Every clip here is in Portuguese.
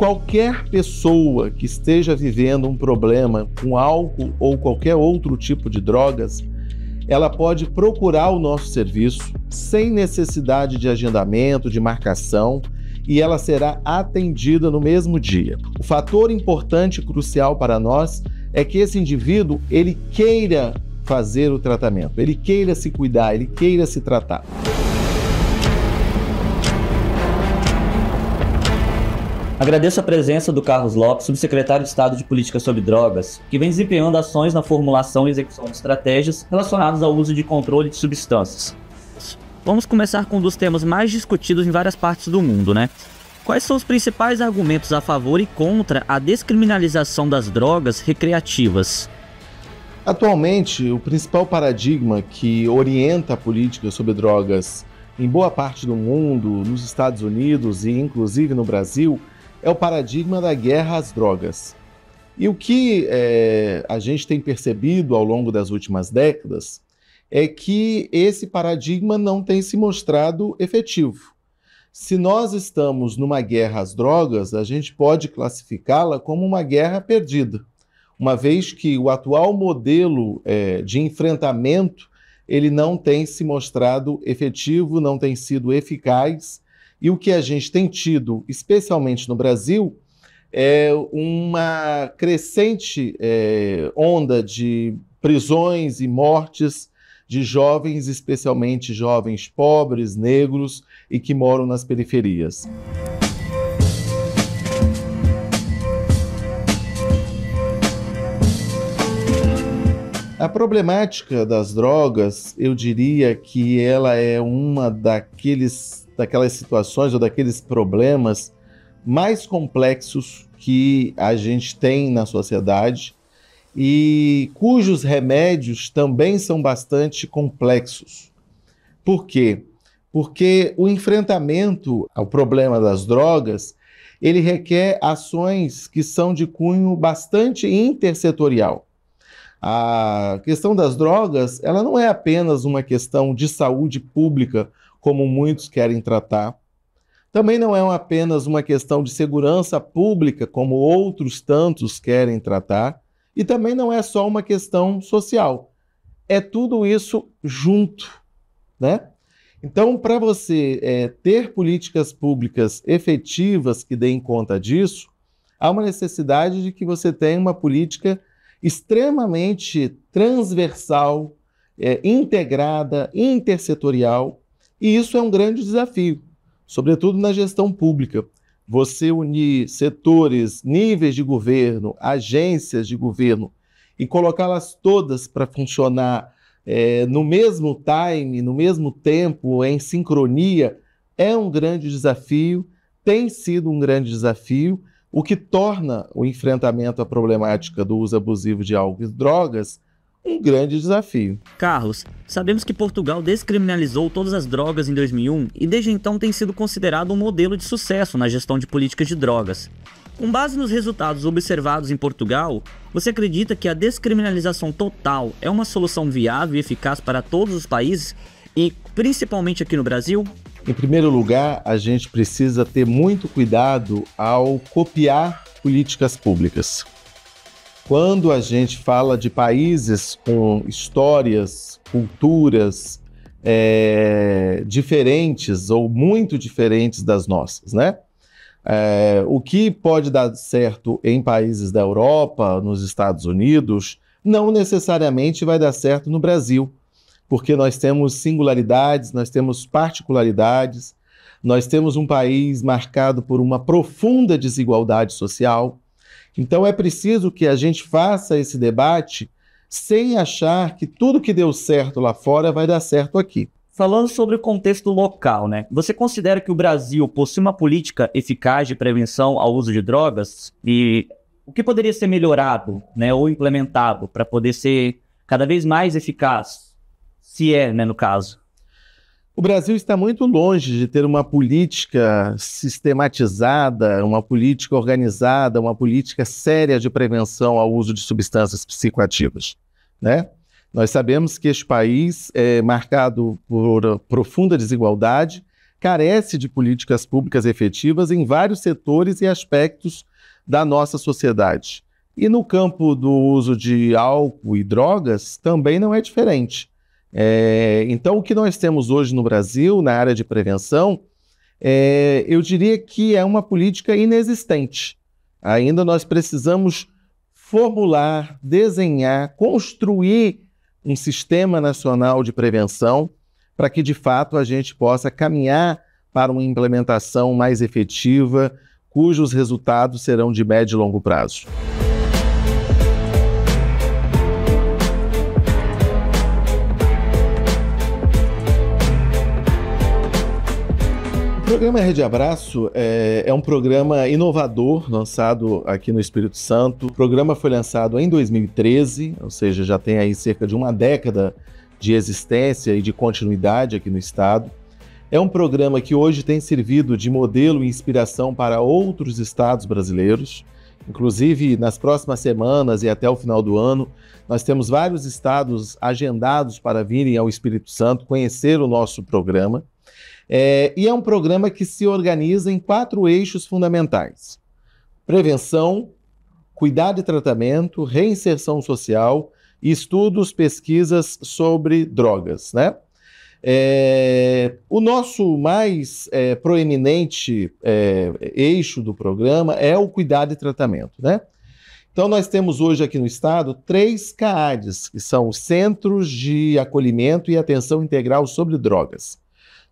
qualquer pessoa que esteja vivendo um problema com álcool ou qualquer outro tipo de drogas, ela pode procurar o nosso serviço sem necessidade de agendamento, de marcação, e ela será atendida no mesmo dia. O fator importante e crucial para nós é que esse indivíduo, ele queira fazer o tratamento, ele queira se cuidar, ele queira se tratar. Agradeço a presença do Carlos Lopes, subsecretário de Estado de Política sobre Drogas, que vem desempenhando ações na formulação e execução de estratégias relacionadas ao uso de controle de substâncias. Vamos começar com um dos temas mais discutidos em várias partes do mundo, né? Quais são os principais argumentos a favor e contra a descriminalização das drogas recreativas? Atualmente, o principal paradigma que orienta a política sobre drogas em boa parte do mundo, nos Estados Unidos e inclusive no Brasil, é o paradigma da guerra às drogas. E o que a gente tem percebido ao longo das últimas décadas é que esse paradigma não tem se mostrado efetivo. Se nós estamos numa guerra às drogas, a gente pode classificá-la como uma guerra perdida, uma vez que o atual modelo de enfrentamento ele não tem se mostrado efetivo, não tem sido eficaz, e o que a gente tem tido, especialmente no Brasil, é uma crescente onda de prisões e mortes de jovens, especialmente jovens pobres, negros e que moram nas periferias. A problemática das drogas, eu diria que ela é uma daquelas situações ou daqueles problemas mais complexos que a gente tem na sociedade e cujos remédios também são bastante complexos. Por quê? Porque o enfrentamento ao problema das drogas, ele requer ações que são de cunho bastante intersetorial. A questão das drogas, ela não é apenas uma questão de saúde pública, como muitos querem tratar. Também não é apenas uma questão de segurança pública, como outros tantos querem tratar. E também não é só uma questão social. É tudo isso junto, né? Então, para você ter políticas públicas efetivas que deem conta disso, há uma necessidade de que você tenha uma política extremamente transversal, integrada, intersetorial, e isso é um grande desafio, sobretudo na gestão pública. Você unir setores, níveis de governo, agências de governo e colocá-las todas para funcionar no mesmo time, no mesmo tempo, em sincronia, é um grande desafio, tem sido um grande desafio, o que torna o enfrentamento à problemática do uso abusivo de álcool e drogas um grande desafio. Carlos, sabemos que Portugal descriminalizou todas as drogas em 2001 e desde então tem sido considerado um modelo de sucesso na gestão de políticas de drogas. Com base nos resultados observados em Portugal, você acredita que a descriminalização total é uma solução viável e eficaz para todos os países e principalmente aqui no Brasil? Em primeiro lugar, a gente precisa ter muito cuidado ao copiar políticas públicas. Quando a gente fala de países com histórias, culturas diferentes ou muito diferentes das nossas, né? O que pode dar certo em países da Europa, nos Estados Unidos, não necessariamente vai dar certo no Brasil, porque nós temos singularidades, nós temos particularidades, nós temos um país marcado por uma profunda desigualdade social. Então é preciso que a gente faça esse debate sem achar que tudo que deu certo lá fora vai dar certo aqui. Falando sobre o contexto local, né? Você considera que o Brasil possui uma política eficaz de prevenção ao uso de drogas? E o que poderia ser melhorado, né, ou implementado para poder ser cada vez mais eficaz? Se né, no caso. O Brasil está muito longe de ter uma política sistematizada, uma política organizada, uma política séria de prevenção ao uso de substâncias psicoativas, né? Nós sabemos que este país é marcado por profunda desigualdade, carece de políticas públicas efetivas em vários setores e aspectos da nossa sociedade. E no campo do uso de álcool e drogas também não é diferente. Então, o que nós temos hoje no Brasil, na área de prevenção, eu diria que é uma política inexistente. Ainda nós precisamos formular, desenhar, construir um sistema nacional de prevenção para que, de fato, a gente possa caminhar para uma implementação mais efetiva, cujos resultados serão de médio e longo prazo. O programa Rede Abraço é um programa inovador, lançado aqui no Espírito Santo. O programa foi lançado em 2013, ou seja, já tem aí cerca de uma década de existência e de continuidade aqui no estado. É um programa que hoje tem servido de modelo e inspiração para outros estados brasileiros. Inclusive, nas próximas semanas e até o final do ano, nós temos vários estados agendados para virem ao Espírito Santo conhecer o nosso programa. E é um programa que se organiza em 4 eixos fundamentais: prevenção, cuidado e tratamento, reinserção social e estudos, pesquisas sobre drogas, né? O nosso mais proeminente eixo do programa é o cuidado e tratamento, né? Então, nós temos hoje aqui no estado 3 CAADs, que são os Centros de Acolhimento e Atenção Integral sobre Drogas.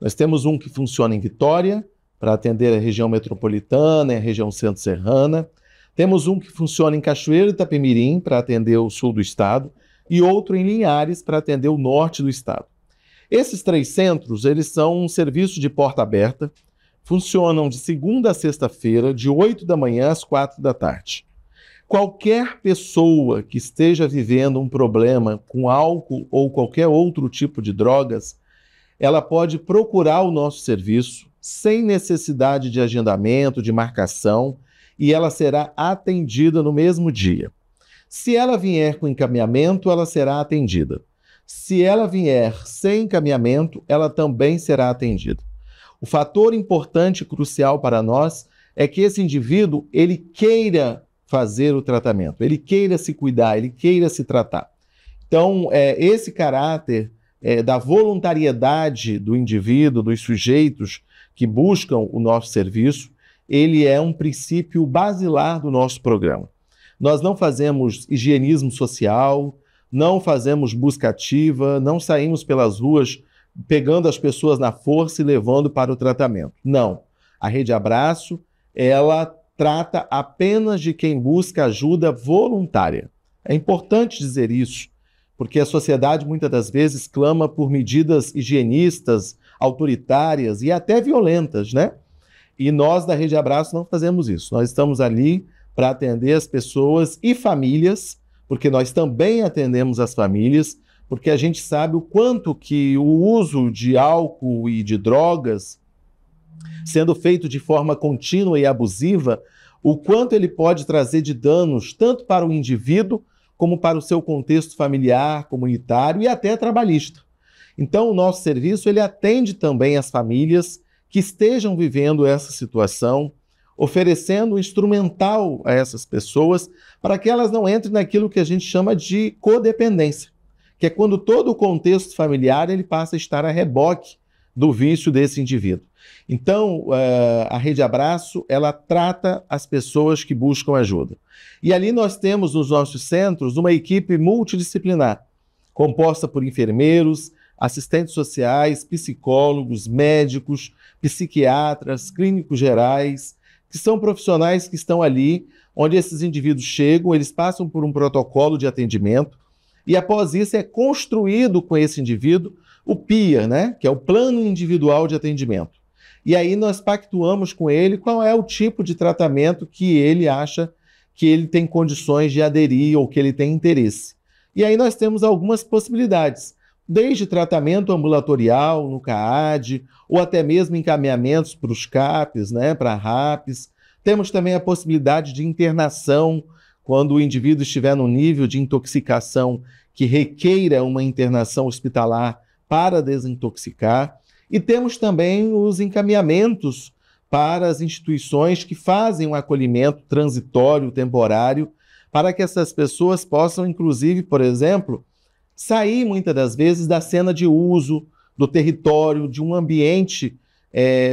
Nós temos um que funciona em Vitória, para atender a região metropolitana e a região centro-serrana. Temos um que funciona em Cachoeiro e Itapemirim, para atender o sul do estado, e outro em Linhares, para atender o norte do estado. Esses 3 centros, eles são um serviço de porta aberta, funcionam de segunda a sexta-feira, de 8 da manhã às 4 da tarde. Qualquer pessoa que esteja vivendo um problema com álcool ou qualquer outro tipo de drogas, ela pode procurar o nosso serviço sem necessidade de agendamento, de marcação, e ela será atendida no mesmo dia. Se ela vier com encaminhamento, ela será atendida. Se ela vier sem encaminhamento, ela também será atendida. O fator importante e crucial para nós é que esse indivíduo, ele queira fazer o tratamento, ele queira se cuidar, ele queira se tratar. Então, esse caráter da voluntariedade do indivíduo, dos sujeitos que buscam o nosso serviço, ele é um princípio basilar do nosso programa. Nós não fazemos higienismo social, não fazemos busca ativa, não saímos pelas ruas pegando as pessoas na força e levando para o tratamento. Não. A Rede Abraço, ela trata apenas de quem busca ajuda voluntária. É importante dizer isso, porque a sociedade muitas das vezes clama por medidas higienistas, autoritárias e até violentas, né? E nós da Rede Abraço não fazemos isso. Nós estamos ali para atender as pessoas e famílias, porque nós também atendemos as famílias, porque a gente sabe o quanto que o uso de álcool e de drogas, sendo feito de forma contínua e abusiva, o quanto ele pode trazer de danos tanto para o indivíduo como para o seu contexto familiar, comunitário e até trabalhista. Então, o nosso serviço ele atende também as famílias que estejam vivendo essa situação, oferecendo um instrumental a essas pessoas para que elas não entrem naquilo que a gente chama de codependência, que é quando todo o contexto familiar ele passa a estar a reboque do vício desse indivíduo. Então, a Rede Abraço, ela trata as pessoas que buscam ajuda. E ali nós temos nos nossos centros uma equipe multidisciplinar, composta por enfermeiros, assistentes sociais, psicólogos, médicos, psiquiatras, clínicos gerais, que são profissionais que estão ali, onde esses indivíduos chegam, eles passam por um protocolo de atendimento, e após isso é construído com esse indivíduo o PIA, né, que é o Plano Individual de Atendimento. E aí nós pactuamos com ele qual é o tipo de tratamento que ele acha que ele tem condições de aderir ou que ele tem interesse. E aí nós temos algumas possibilidades, desde tratamento ambulatorial no CAAD, ou até mesmo encaminhamentos para os CAPs, né, para RAPs. Temos também a possibilidade de internação, quando o indivíduo estiver no nível de intoxicação que requeira uma internação hospitalar para desintoxicar. E temos também os encaminhamentos para as instituições que fazem um acolhimento transitório, temporário, para que essas pessoas possam, inclusive, por exemplo, sair muitas das vezes da cena de uso, do território, de um ambiente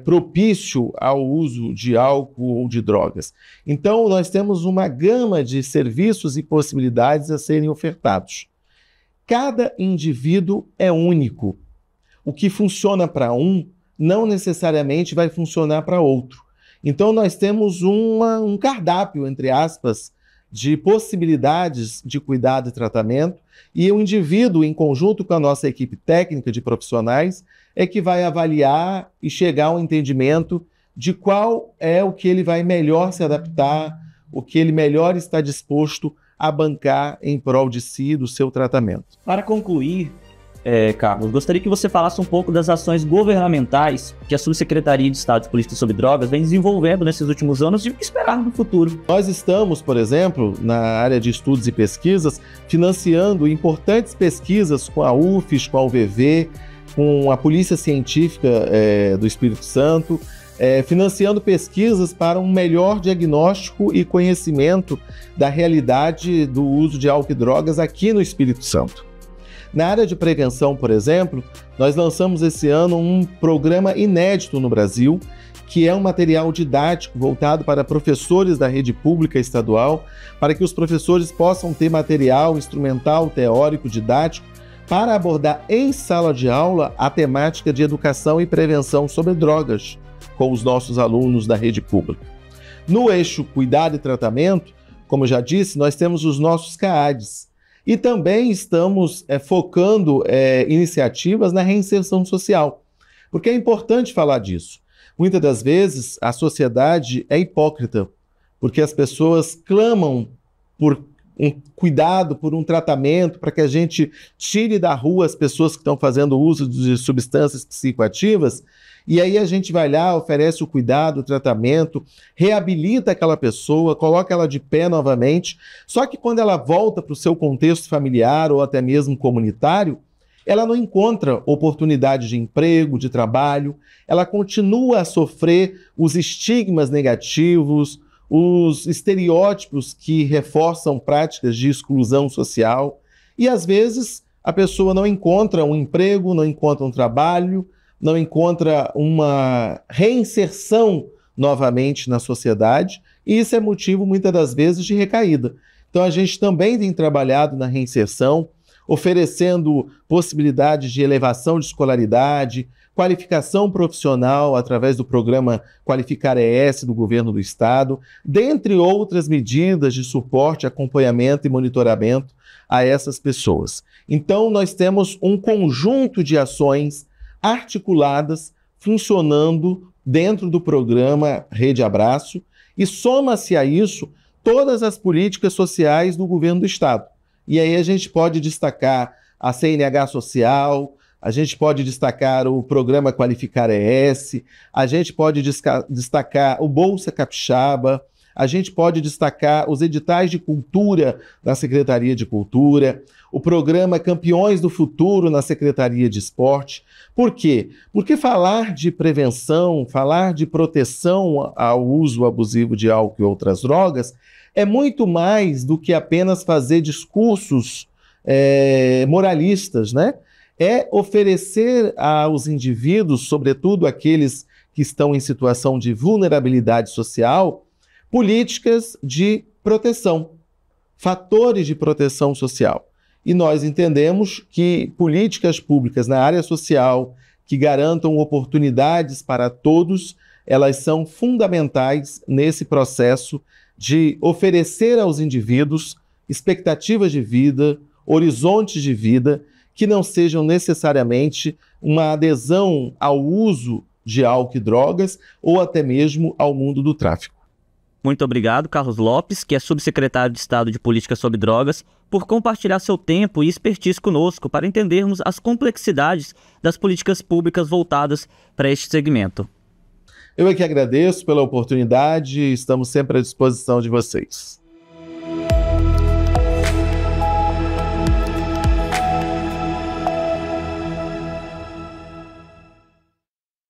propício ao uso de álcool ou de drogas. Então, nós temos uma gama de serviços e possibilidades a serem ofertados. Cada indivíduo é único. O que funciona para um não necessariamente vai funcionar para outro. Então, nós temos um cardápio, entre aspas, de possibilidades de cuidado e tratamento, e o indivíduo, em conjunto com a nossa equipe técnica de profissionais, é que vai avaliar e chegar ao entendimento de qual é o que ele vai melhor se adaptar, o que ele melhor está disposto a bancar em prol de si e do seu tratamento. Para concluir, Carlos, gostaria que você falasse um pouco das ações governamentais que a Subsecretaria de Estado de Política sobre Drogas vem desenvolvendo nesses últimos anos e o que esperar no futuro. Nós estamos, por exemplo, na área de estudos e pesquisas, financiando importantes pesquisas com a UFES, com a UVV, com a Polícia Científica do Espírito Santo, financiando pesquisas para um melhor diagnóstico e conhecimento da realidade do uso de álcool e drogas aqui no Espírito Santo. Na área de prevenção, por exemplo, nós lançamos esse ano um programa inédito no Brasil, que é um material didático voltado para professores da rede pública estadual, para que os professores possam ter material instrumental, teórico, didático, para abordar em sala de aula a temática de educação e prevenção sobre drogas com os nossos alunos da rede pública. No eixo cuidado e tratamento, como já disse, nós temos os nossos CAADs, e também estamos focando iniciativas na reinserção social, porque é importante falar disso. Muitas das vezes a sociedade é hipócrita, porque as pessoas clamam por um cuidado, por um tratamento, para que a gente tire da rua as pessoas que estão fazendo uso de substâncias psicoativas, e aí a gente vai lá, oferece o cuidado, o tratamento, reabilita aquela pessoa, coloca ela de pé novamente, só que quando ela volta para o seu contexto familiar ou até mesmo comunitário, ela não encontra oportunidade de emprego, de trabalho, ela continua a sofrer os estigmas negativos, os estereótipos que reforçam práticas de exclusão social, e às vezes a pessoa não encontra um emprego, não encontra um trabalho, não encontra uma reinserção novamente na sociedade, e isso é motivo, muitas das vezes, de recaída. Então, a gente também tem trabalhado na reinserção, oferecendo possibilidades de elevação de escolaridade, qualificação profissional através do programa Qualificar ES do Governo do Estado, dentre outras medidas de suporte, acompanhamento e monitoramento a essas pessoas. Então, nós temos um conjunto de ações articuladas, funcionando dentro do programa Rede Abraço, e soma-se a isso todas as políticas sociais do governo do Estado. E aí a gente pode destacar a CNH Social, a gente pode destacar o programa Qualificar ES, a gente pode destacar o Bolsa Capixaba, a gente pode destacar os editais de cultura da Secretaria de Cultura, o programa Campeões do Futuro na Secretaria de Esporte. Por quê? Porque falar de prevenção, falar de proteção ao uso abusivo de álcool e outras drogas é muito mais do que apenas fazer discursos moralistas, né? É oferecer aos indivíduos, sobretudo aqueles que estão em situação de vulnerabilidade social, políticas de proteção, fatores de proteção social. E nós entendemos que políticas públicas na área social que garantam oportunidades para todos, elas são fundamentais nesse processo de oferecer aos indivíduos expectativas de vida, horizontes de vida, que não sejam necessariamente uma adesão ao uso de álcool e drogas ou até mesmo ao mundo do tráfico. Muito obrigado, Carlos Lopes, que é subsecretário de Estado de Política sobre Drogas, por compartilhar seu tempo e expertise conosco para entendermos as complexidades das políticas públicas voltadas para este segmento. Eu é que agradeço pela oportunidade e estamos sempre à disposição de vocês.